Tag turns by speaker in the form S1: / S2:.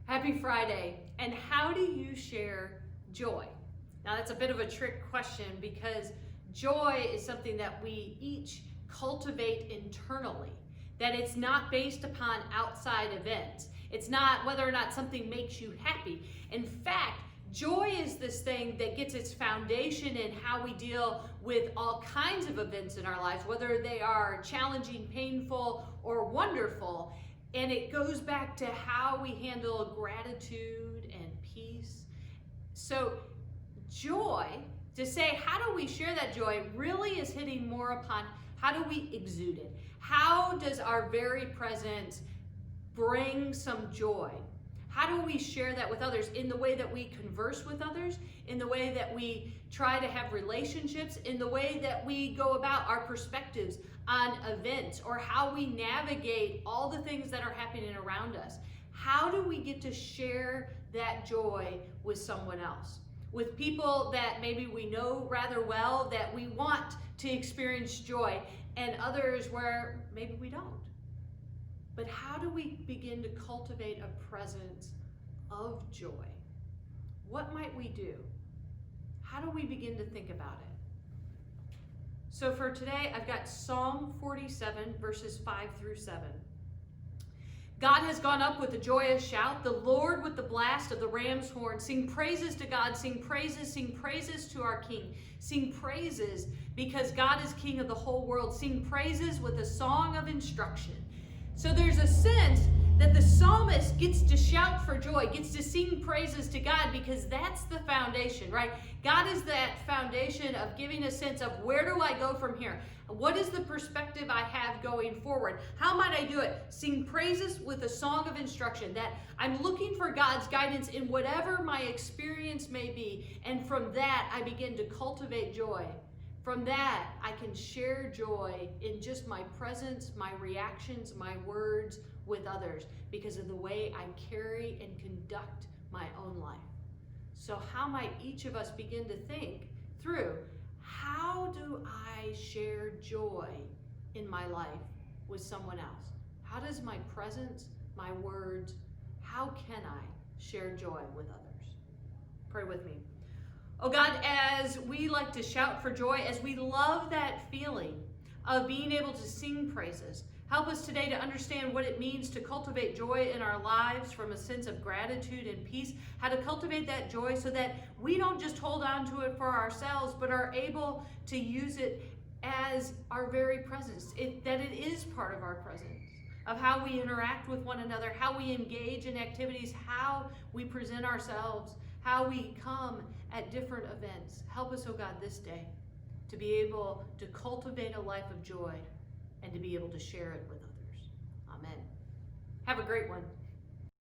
S1: Happy Friday. And how do you share joy? Now that's a bit of a trick question because joy is something that we each cultivate internally. That it's not based upon outside events. It's not whether or not something makes you happy. In fact, joy is this thing that gets its foundation in how we deal with all kinds of events in our lives, whether they are challenging, painful, or wonderful. And it goes back to how we handle gratitude and peace. So joy, to say how do we share that joy, really is hitting more upon how do we exude it? How does our very presence bring some joy? How do we share that with others in the way that we converse with others, in the way that we try to have relationships, in the way that we go about our perspectives on events, or how we navigate all the things that are happening around us? How do we get to share that joy with someone else? With people that maybe we know rather well, that we want to experience joy, and others where maybe we don't. But how do we begin to cultivate a presence of joy? What might we do? How do we begin to think about it? So for today, I've got Psalm 47, verses 5 through 7. God has gone up with a joyous shout, the Lord with the blast of the ram's horn. Sing praises to God, sing praises to our King. Sing praises because God is King of the whole world. Sing praises with a song of instruction. So there's a sense that the psalmist gets to shout for joy, gets to sing praises to God, because that's the foundation, right? God is that foundation of giving a sense of where do I go from here? What is the perspective I have going forward? How might I do it? Sing praises with a song of instruction, that I'm looking for God's guidance in whatever my experience may be. And from that, I begin to cultivate joy. From that, I can share joy in just my presence, my reactions, my words with others, because of the way I carry and conduct my own life. So how might each of us begin to think through, how do I share joy in my life with someone else? How does my presence, my words, how can I share joy with others? Pray with me. Oh God, as we like to shout for joy, as we love that feeling of being able to sing praises, help us today to understand what it means to cultivate joy in our lives from a sense of gratitude and peace, how to cultivate that joy so that we don't just hold on to it for ourselves, but are able to use it as our very presence, that it is part of our presence, of how we interact with one another, how we engage in activities, how we present ourselves, how we come at different events. Help us, oh God, this day to be able to cultivate a life of joy and to be able to share it with others. Amen. Have a great one.